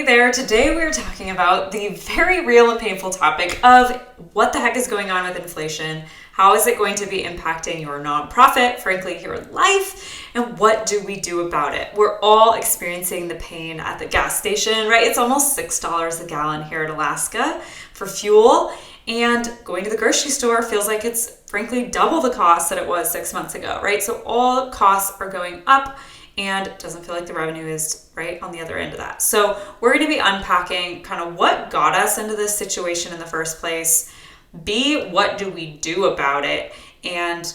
there. Today we're talking about the very real and painful topic of what the heck is going on with inflation, how is it going to be impacting your nonprofit, frankly, your life, and what do we do about it? We're all experiencing the pain at the gas station, right? It's almost $6 a gallon here in Alaska for fuel, and going to the grocery store feels like it's frankly double the cost that it was 6 months ago, right? So all costs are going up, and it doesn't feel like the revenue is right on the other end of that. So we're going to be unpacking kind of what got us into this situation in the first place, B, what do we do about it, and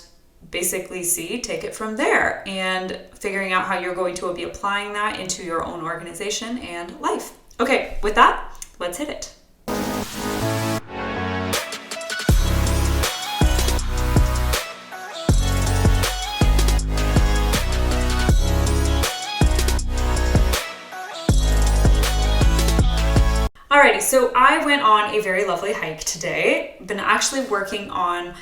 basically C, take it from there and figuring out how you're going to be applying that into your own organization and life. Okay, with that, let's hit it. Alrighty, so I went on a very lovely hike today. Been actually working on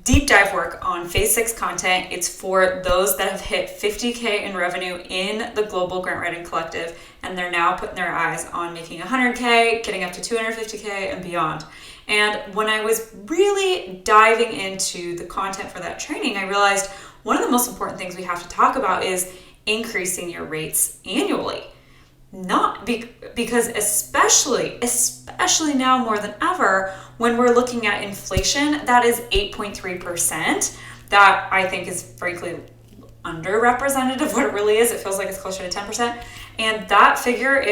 deep dive work on phase 6 content. It's for those that have hit 50K in revenue in the Global Grant Writing Collective, and they're now putting their eyes on making 100K, getting up to 250K and beyond. And when I was really diving into the content for that training, I realized one of the most important things we have to talk about is increasing your rates annually. Because especially now more than ever, when we're looking at inflation, that is 8.3%. That I think is frankly underrepresented of what it really is. It feels like it's closer to 10%. And that figure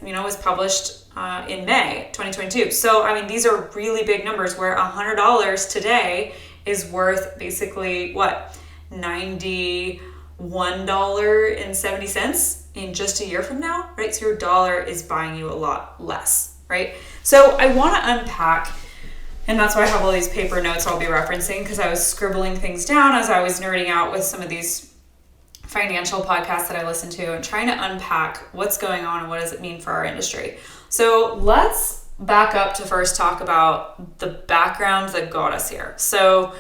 was published in May 2022. So, I mean, these are really big numbers where $100 today is worth basically what? $91.70 in just a year from now, right? So your dollar is buying you a lot less, right? So I want to unpack, and that's why I have all these paper notes I'll be referencing, because I was scribbling things down as I was nerding out with some of these financial podcasts that I listen to and trying to unpack what's going on and what does it mean for our industry. So let's back up to first talk about the background that got us here. So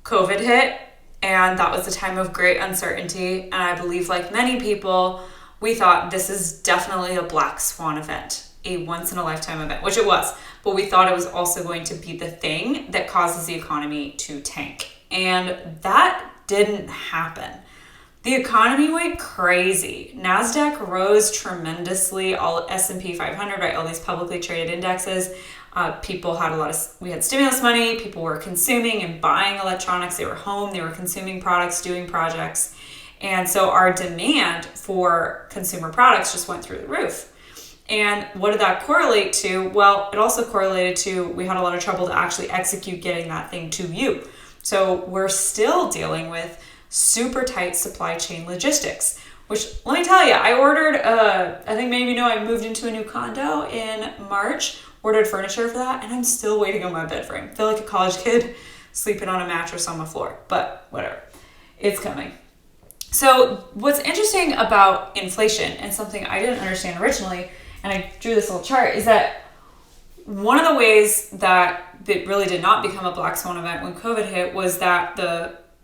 COVID hit, and that was the time of great uncertainty. And I believe, like many people, we thought this is definitely a black swan event, a once-in-a-lifetime event, which it was. But we thought it was also going to be the thing that causes the economy to tank. And that didn't happen. The economy went crazy. NASDAQ rose tremendously, all S&P 500, right? All these publicly traded indexes. People had we had stimulus money. People were consuming and buying electronics. They were home. They were consuming products, doing projects. And so our demand for consumer products just went through the roof. And what did that correlate to? Well, it also correlated to we had a lot of trouble to actually execute getting that thing to you. So we're still dealing with super tight supply chain logistics, which let me tell you, I ordered, I think maybe you know, I moved into a new condo in March, ordered furniture for that, and I'm still waiting on my bed frame. I feel like a college kid sleeping on a mattress on the floor, but whatever, it's coming. So what's interesting about inflation, and something I didn't understand originally, and I drew this little chart, is that one of the ways that it really did not become a black swan event when COVID hit was that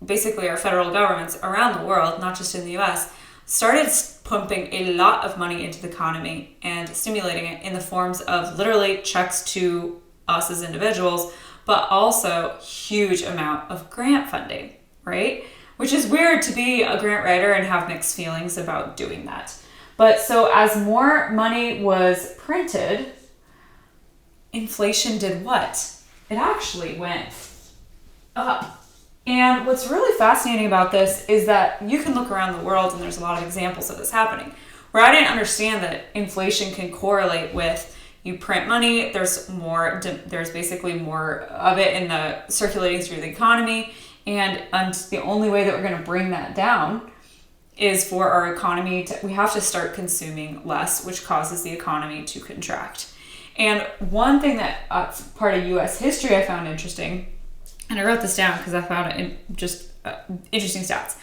basically our federal governments around the world, not just in the US, started pumping a lot of money into the economy and stimulating it in the forms of literally checks to us as individuals, but also huge amount of grant funding, right? Which is weird to be a grant writer and have mixed feelings about doing that. But so as more money was printed, inflation did what? It actually went up. And what's really fascinating about this is that you can look around the world and there's a lot of examples of this happening. Where I didn't understand that inflation can correlate with you print money, there's basically more of it in the circulating through the economy. And the only way that we're going to bring that down is for our economy we have to start consuming less, which causes the economy to contract. And one thing that part of US history I found interesting, and I wrote this down because I found it in just interesting stats.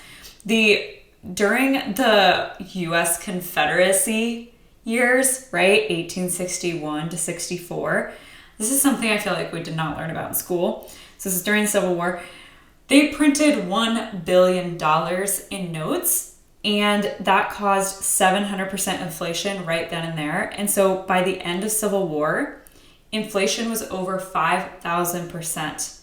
During the US Confederacy years, right, 1861 to 64, this is something I feel like we did not learn about in school. So this is during the Civil War. They printed $1 billion in notes And that caused 700% inflation right then and there. And so by the end of Civil War, inflation was over 5,000%.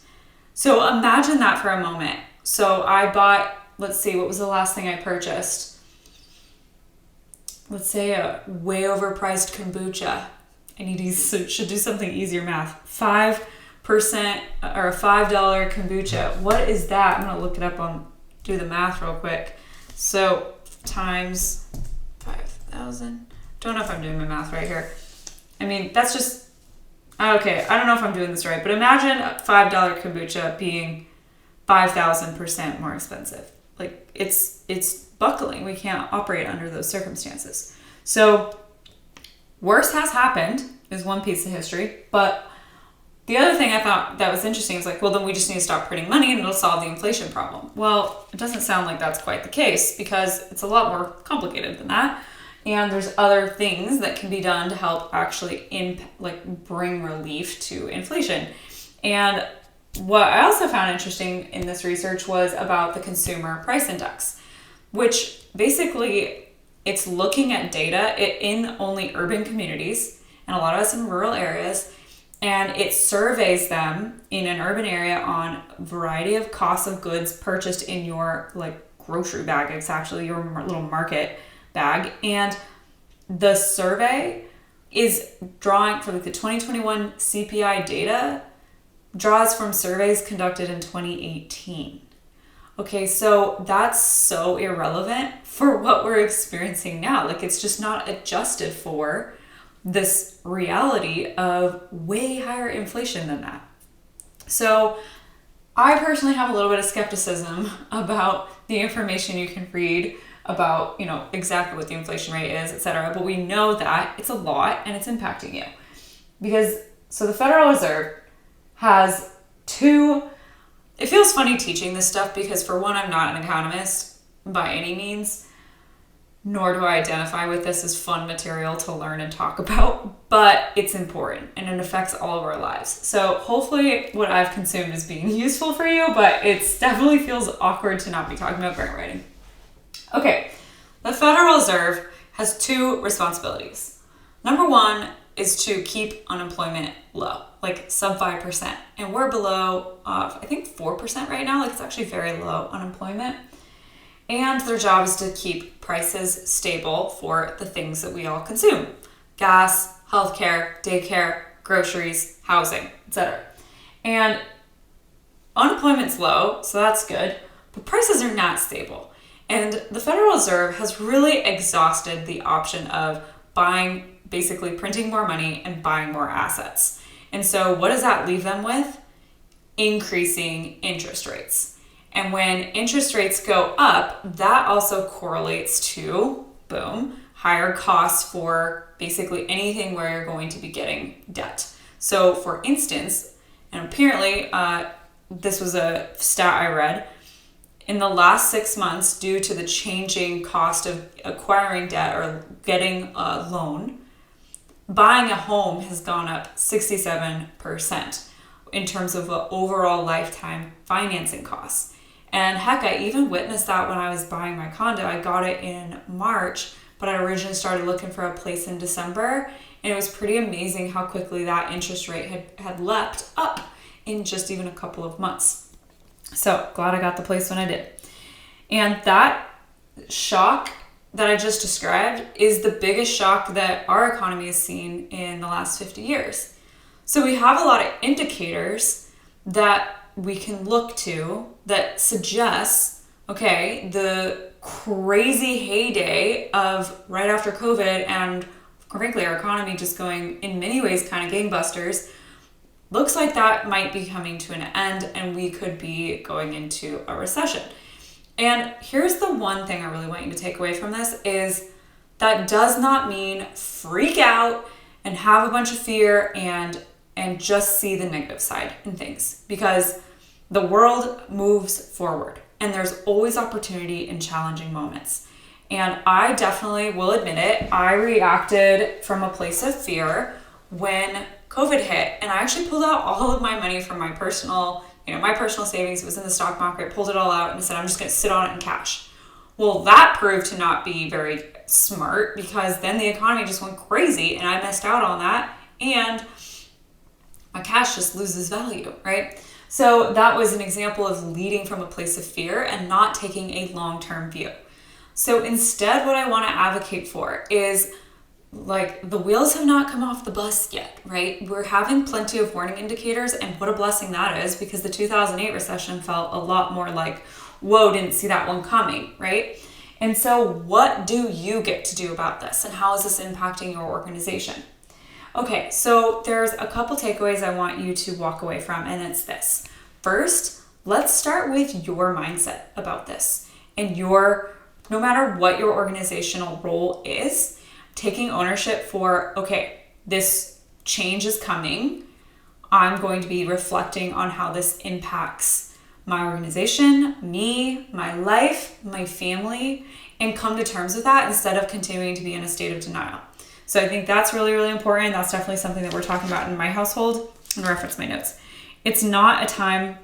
So imagine that for a moment. So I bought, let's see, what was the last thing I purchased? Let's say a way overpriced kombucha. Should do something easier math. 5% or a $5 kombucha. What is that? I'm gonna look it up do the math real quick. So times 5,000. Don't know if I'm doing my math right here. I mean, that's just, okay, I don't know if I'm doing this right, but imagine a $5 kombucha being 5,000% more expensive. Like it's buckling. We can't operate under those circumstances. So worse has happened is one piece of history, but the other thing I thought that was interesting is like, well, then we just need to stop printing money and it'll solve the inflation problem. Well, it doesn't sound like that's quite the case because it's a lot more complicated than that. And there's other things that can be done to help actually bring relief to inflation. And what I also found interesting in this research was about the consumer price index, which basically it's looking at data in only urban communities and a lot of us in rural areas. And it surveys them in an urban area on a variety of costs of goods purchased in your grocery bag. It's actually your little market bag. And the survey is drawing for the 2021 CPI data, draws from surveys conducted in 2018. Okay, so that's so irrelevant for what we're experiencing now. It's just not adjusted for this reality of way higher inflation than that. So I personally have a little bit of skepticism about the information you can read about, exactly what the inflation rate is, etc. But we know that it's a lot and it's impacting you. So the Federal Reserve has it feels funny teaching this stuff because for one, I'm not an economist by any means, nor do I identify with this as fun material to learn and talk about, but it's important and it affects all of our lives. So hopefully what I've consumed is being useful for you, but it definitely feels awkward to not be talking about grant writing. Okay, the Federal Reserve has two responsibilities. Number one is to keep unemployment low, sub 5%. And we're below, I think 4% right now. It's actually very low unemployment. And their job is to keep prices stable for the things that we all consume. Gas, healthcare, daycare, groceries, housing, etc. And unemployment's low, so that's good, but prices are not stable. And the Federal Reserve has really exhausted the option of basically printing more money and buying more assets. And so what does that leave them with? Increasing interest rates. And when interest rates go up, that also correlates to, boom, higher costs for basically anything where you're going to be getting debt. So for instance, and apparently this was a stat I read, in the last 6 months, due to the changing cost of acquiring debt or getting a loan, buying a home has gone up 67% in terms of the overall lifetime financing costs. And heck, I even witnessed that when I was buying my condo. I got it in March, but I originally started looking for a place in December. And it was pretty amazing how quickly that interest rate had leapt up in just even a couple of months. So glad I got the place when I did. And that shock that I just described is the biggest shock that our economy has seen in the last 50 years. So we have a lot of indicators that we can look to that suggests, okay, the crazy heyday of right after COVID and frankly our economy just going in many ways kind of gangbusters, looks like that might be coming to an end and we could be going into a recession. And here's the one thing I really want you to take away from this is that does not mean freak out and have a bunch of fear and just see the negative side in things, because the world moves forward and there's always opportunity in challenging moments. And I definitely will admit it, I reacted from a place of fear when COVID hit, and I actually pulled out all of my money from my personal savings. It was in the stock market, pulled it all out and said, I'm just going to sit on it in cash. Well, that proved to not be very smart because then the economy just went crazy and I missed out on that and my cash just loses value, right? So that was an example of leading from a place of fear and not taking a long-term view. So instead, what I want to advocate for is like the wheels have not come off the bus yet, right? We're having plenty of warning indicators, and what a blessing that is, because the 2008 recession felt a lot more like, whoa, didn't see that one coming, right? And so what do you get to do about this, and how is this impacting your organization? Okay, so there's a couple takeaways I want you to walk away from, and it's this. First, let's start with your mindset about this, and no matter what your organizational role is, taking ownership for, okay, this change is coming. I'm going to be reflecting on how this impacts my organization, me, my life, my family, and come to terms with that instead of continuing to be in a state of denial. So I think that's really, really important. That's definitely something that we're talking about in my household, and reference my notes. It's not a time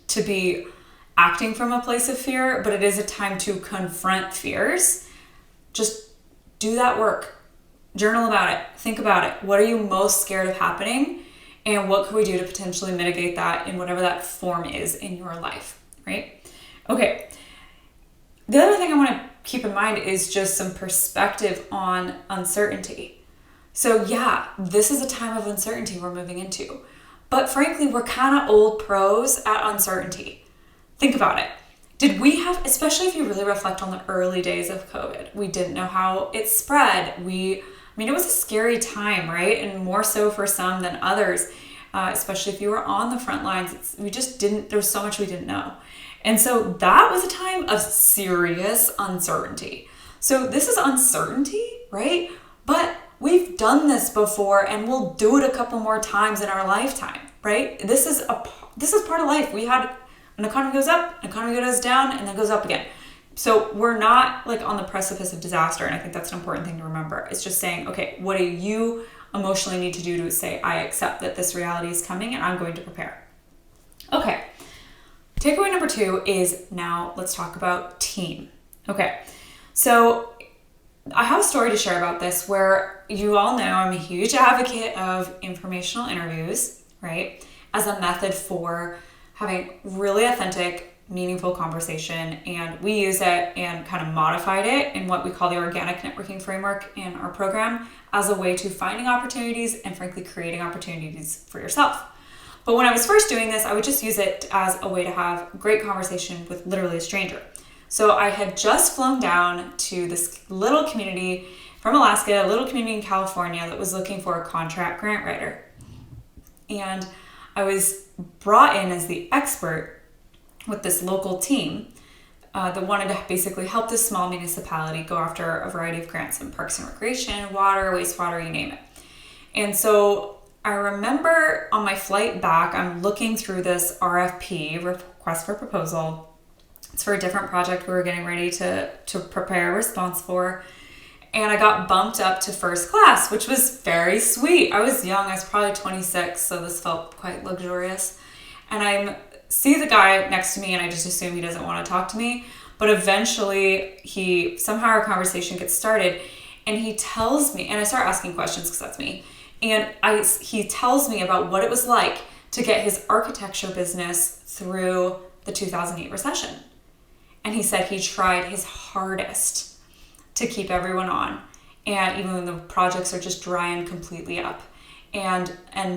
to be acting from a place of fear, but it is a time to confront fears. Just do that work. Journal about it. Think about it. What are you most scared of happening? And what can we do to potentially mitigate that in whatever that form is in your life, right? Okay. The other thing I want to keep in mind is just some perspective on uncertainty. So yeah, this is a time of uncertainty we're moving into. But frankly, we're kind of old pros at uncertainty. Think about it. Did we have, especially if you really reflect on the early days of COVID, we didn't know how it spread. It was a scary time, right? And more so for some than others, especially if you were on the front lines. There was so much we didn't know. And so that was a time of serious uncertainty. So this is uncertainty, right? But we've done this before and we'll do it a couple more times in our lifetime, right? This is part of life. We had an economy goes up, an economy goes down, and then goes up again. So we're not like on the precipice of disaster. And I think that's an important thing to remember. It's just saying, okay, what do you emotionally need to do to say, I accept that this reality is coming and I'm going to prepare. Okay. Takeaway number 2 is now let's talk about team. Okay. So I have a story to share about this where you all know I'm a huge advocate of informational interviews, right? As a method for having really authentic, meaningful conversation. And we use it and kind of modified it in what we call the organic networking framework in our program as a way to finding opportunities and frankly creating opportunities for yourself. But when I was first doing this, I would just use it as a way to have great conversation with literally a stranger. So I had just flown down to this little community from Alaska, a little community in California that was looking for a contract grant writer. And I was brought in as the expert with this local team that wanted to basically help this small municipality go after a variety of grants in parks and recreation, water, wastewater, you name it. And so I remember on my flight back, I'm looking through this RFP, request for proposal. It's for a different project we were getting ready to prepare a response for. And I got bumped up to first class, which was very sweet. I was young, I was probably 26, so this felt quite luxurious. And I see the guy next to me and I just assume he doesn't want to talk to me. But eventually somehow our conversation gets started and he tells me, and I start asking questions because that's me. And he tells me about what it was like to get his architecture business through the 2008 recession. And he said he tried his hardest to keep everyone on, and even when the projects are just drying completely up, and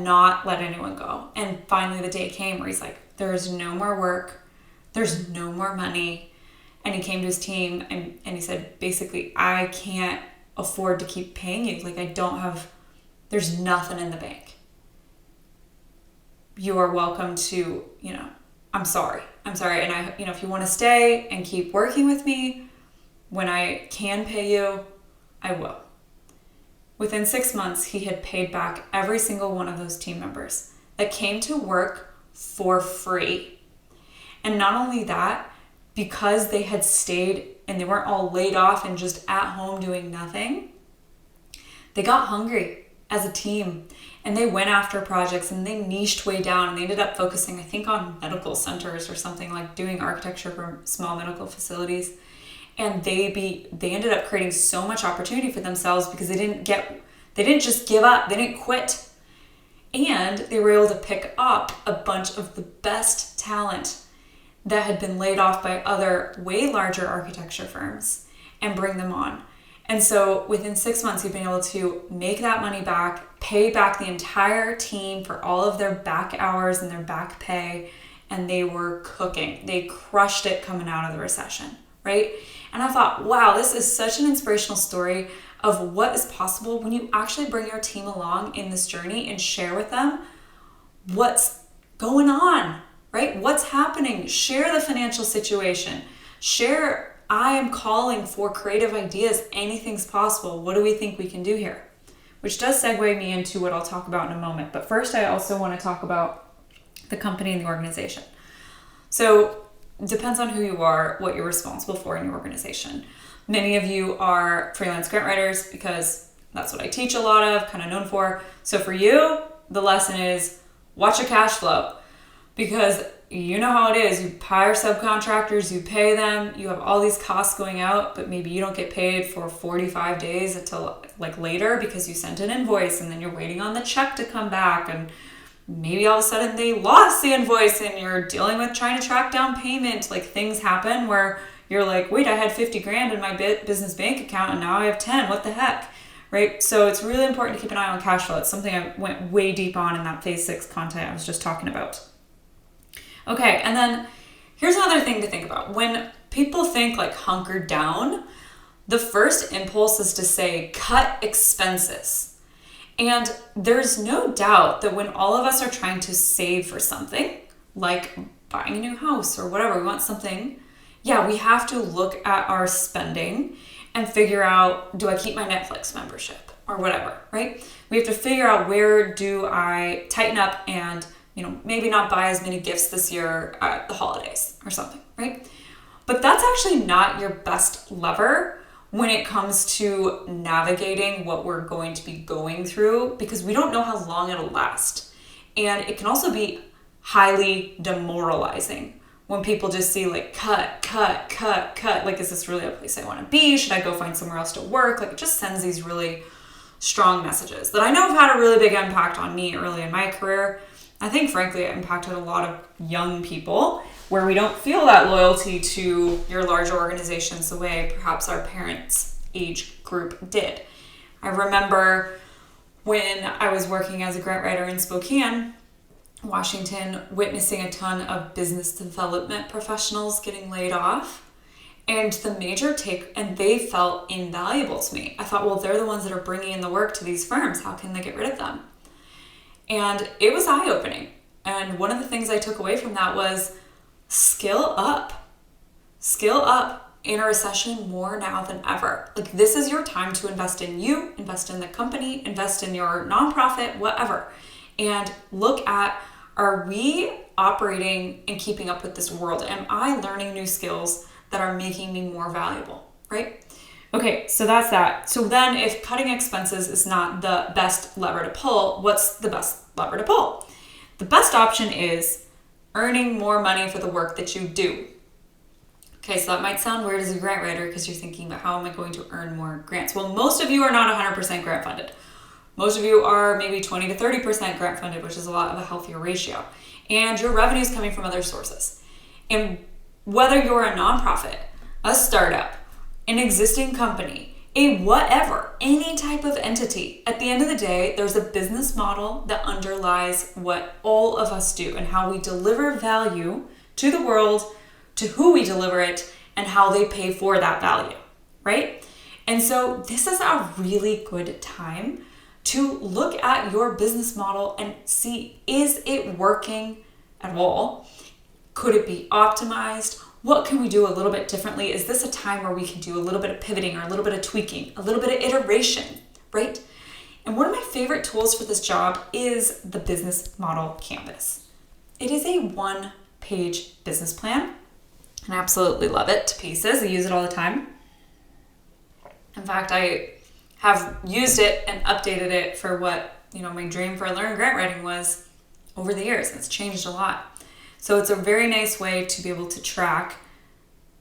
not let anyone go. And finally the day came where he's like, there's no more work, there's no more money. And he came to his team and he said, basically, I can't afford to keep paying you. Like there's nothing in the bank. You are welcome to, I'm sorry. And if you want to stay and keep working with me, when I can pay you, I will. Within 6 months, he had paid back every single one of those team members that came to work for free. And not only that, because they had stayed and they weren't all laid off and just at home doing nothing, they got hungry as a team and they went after projects and they niched way down and they ended up focusing, I think, on medical centers or something, like doing architecture for small medical facilities. And they ended up creating so much opportunity for themselves because they didn't just give up, they didn't quit. And they were able to pick up a bunch of the best talent that had been laid off by other way larger architecture firms and bring them on. And so within 6 months, you've been able to make that money back, pay back the entire team for all of their back hours and their back pay, and they were cooking. They crushed it coming out of the recession, right? And I thought, wow, this is such an inspirational story of what is possible when you actually bring your team along in this journey and share with them what's going on, right? What's happening? Share the financial situation. Share, I am calling for creative ideas. Anything's possible. What do we think we can do here? Which does segue me into what I'll talk about in a moment. But first, I also want to talk about the company and the organization. So it depends on who you are, what you're responsible for in your organization. Many of you are freelance grant writers because that's what I teach a lot of, kind of known for. So for you, the lesson is watch your cash flow, because you know how it is. You hire subcontractors, you pay them, you have all these costs going out, but maybe you don't get paid for 45 days until like later because you sent an invoice and then you're waiting on the check to come back, and maybe all of a sudden they lost the invoice and you're dealing with trying to track down payment. Like things happen where you're like, wait, I had 50 grand in my business bank account and now I have 10, what the heck, right? So it's really important to keep an eye on cash flow. It's something I went way deep on in that phase 6 content I was just talking about. Okay, and then here's another thing to think about. When people think like hunker down, the first impulse is to say, cut expenses. And there's no doubt that when all of us are trying to save for something, like buying a new house or whatever, we want something, yeah, we have to look at our spending and figure out, do I keep my Netflix membership or whatever, right? We have to figure out, where do I tighten up and, maybe not buy as many gifts this year at the holidays or something, right? But that's actually not your best lever when it comes to navigating what we're going to be going through, because we don't know how long it'll last. And it can also be highly demoralizing when people just see like cut. Like, is this really a place I want to be? Should I go find somewhere else to work? Like, it just sends these really strong messages that I know have had a really big impact on me early in my career. I think, frankly, it impacted a lot of young people where we don't feel that loyalty to your larger organizations the way perhaps our parents' age group did. I remember when I was working as a grant writer in Spokane, Washington, witnessing a ton of business development professionals getting laid off. And the major and they felt invaluable to me. I thought, well, they're the ones that are bringing in the work to these firms. How can they get rid of them? And it was eye-opening. And one of the things I took away from that was skill up. Skill up in a recession more now than ever. Like, this is your time to invest in you, invest in the company, invest in your nonprofit, whatever. And look at, are we operating and keeping up with this world? Am I learning new skills that are making me more valuable, right? Okay, so that's that. So then if cutting expenses is not the best lever to pull, what's the best lever to pull? The best option is earning more money for the work that you do. Okay, so that might sound weird as a grant writer because you're thinking about, how am I going to earn more grants? Well, most of you are not 100% grant funded. Most of you are maybe 20 to 30% grant funded, which is a lot of a healthier ratio. And your revenue is coming from other sources. And whether you're a nonprofit, a startup, an existing company, a whatever, any type of entity, at the end of the day, there's a business model that underlies what all of us do and how we deliver value to the world, to who we deliver it, and how they pay for that value, right? And so this is a really good time to look at your business model and see, is it working at all? Could it be optimized? What can we do a little bit differently? Is this a time where we can do a little bit of pivoting or a little bit of tweaking, a little bit of iteration, right? And one of my favorite tools for this job is the business model canvas. It is a 1-page business plan, and I absolutely love it to pieces. I use it all the time. In fact, I have used it and updated it for what, my dream for Learn Grant Writing was over the years. It's changed a lot. So it's a very nice way to be able to track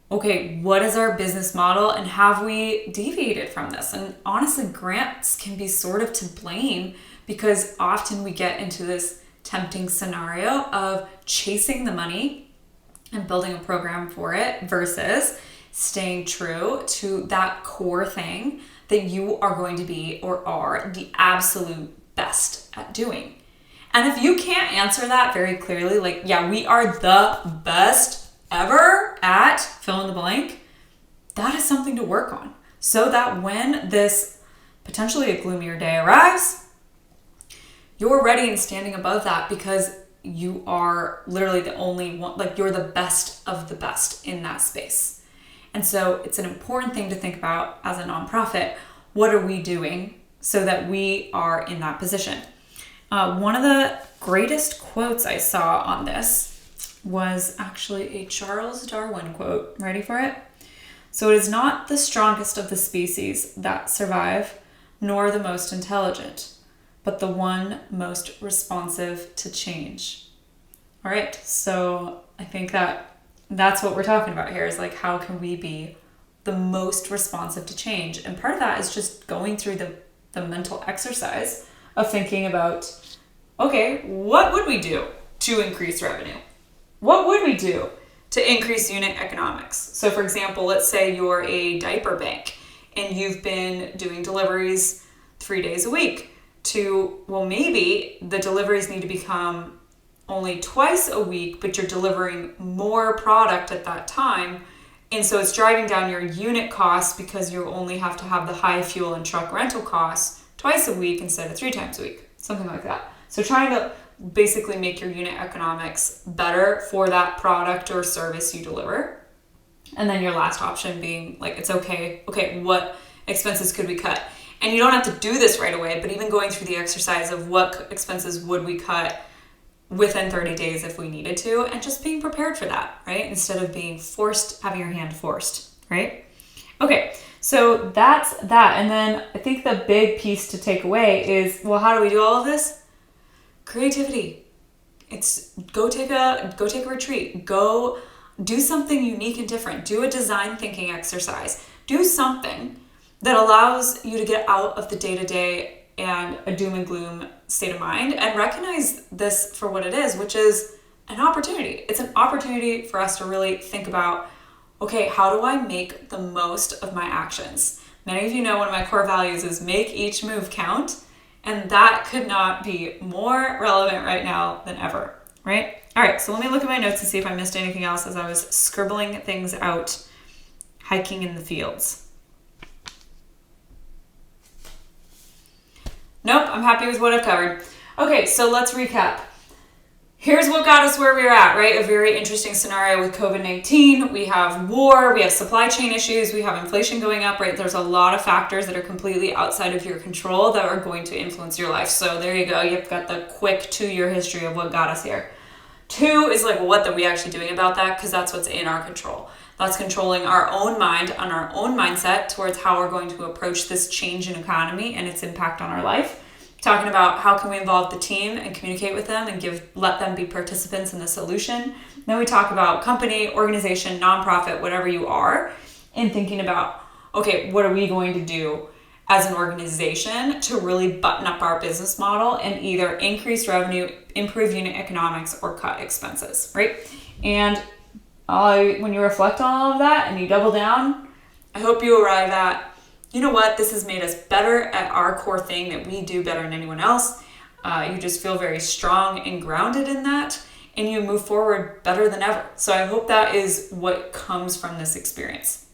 okay, what is our business model and have we deviated from this? And honestly, grants can be sort of to blame because often we get into this tempting scenario of chasing the money and building a program for it versus staying true to that core thing that you are going to be or are the absolute best at doing. And if you can't answer that very clearly, like, yeah, we are the best ever at fill in the blank, that is something to work on so that when this potentially a gloomier day arrives, you're ready and standing above that because you are literally the only one, like you're the best of the best in that space. And so it's an important thing to think about as a nonprofit. What are we doing so that we are in that position? One of the greatest quotes I saw on this was actually a Charles Darwin quote. Ready for it? So it is not the strongest of the species that survive, nor the most intelligent, but the one most responsive to change. All right, so I think that's what we're talking about here is like, how can we be the most responsive to change? And part of that is just going through the mental exercise of thinking about, okay, what would we do to increase revenue? What would we do to increase unit economics? So for example, let's say you're a diaper bank and you've been doing deliveries 3 days a week to, well, maybe the deliveries need to become only twice a week, but you're delivering more product at that time. And so it's driving down your unit costs because you only have to have the high fuel and truck rental costs twice a week instead of 3 times a week, something like that. So trying to basically make your unit economics better for that product or service you deliver. And then your last option being like, it's okay, what expenses could we cut? And you don't have to do this right away, but even going through the exercise of what expenses would we cut within 30 days if we needed to, and just being prepared for that, right? Instead of being forced, having your hand forced, right? Okay, so that's that. And then I think the big piece to take away is, well, how do we do all of this? Creativity. It's go take a retreat. Go do something unique and different. Do a design thinking exercise. Do something that allows you to get out of the day-to-day and a doom and gloom state of mind and recognize this for what it is, which is an opportunity. It's an opportunity for us to really think about, okay, how do I make the most of my actions? Many of you know one of my core values is make each move count. And that could not be more relevant right now than ever, right? All right, so let me look at my notes and see if I missed anything else as I was scribbling things out, hiking in the fields. Nope, I'm happy with what I've covered. Okay, so let's recap. Here's what got us where we're at, right? A very interesting scenario with COVID-19. We have war, we have supply chain issues, we have inflation going up, right? There's a lot of factors that are completely outside of your control that are going to influence your life. So there you go. You've got the quick 2-year history of what got us here. 2 is like, what are we actually doing about that? Because that's what's in our control. That's controlling our own mind and our own mindset towards how we're going to approach this change in economy and its impact on our life. Talking about how can we involve the team and communicate with them and let them be participants in the solution. Then we talk about company, organization, nonprofit, whatever you are, and thinking about, okay, what are we going to do as an organization to really button up our business model and either increase revenue, improve unit economics, or cut expenses, right? And when you reflect on all of that and you double down, I hope you arrive at, you know what, this has made us better at our core thing that we do better than anyone else. You just feel very strong and grounded in that, and you move forward better than ever. So I hope that is what comes from this experience.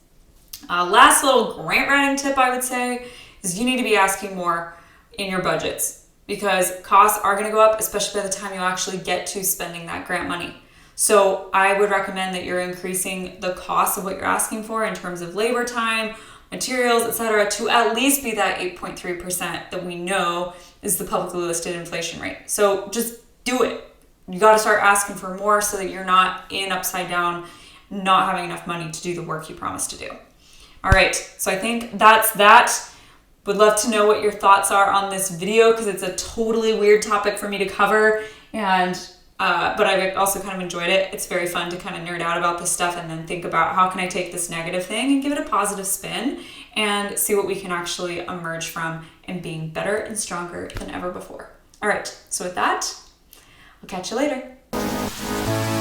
Last little grant writing tip I would say is you need to be asking more in your budgets because costs are going to go up, especially by the time you actually get to spending that grant money. So I would recommend that you're increasing the cost of what you're asking for in terms of labor time, materials, etc., to at least be that 8.3% that we know is the publicly listed inflation rate. So just do it. You got to start asking for more so that you're not in upside down, not having enough money to do the work you promised to do. All right, so I think that's that. Would love to know what your thoughts are on this video because it's a totally weird topic for me to cover, and But I've also kind of enjoyed it. It's very fun to kind of nerd out about this stuff and then think about how can I take this negative thing and give it a positive spin and see what we can actually emerge from in being better and stronger than ever before. All right, so with that, I'll catch you later.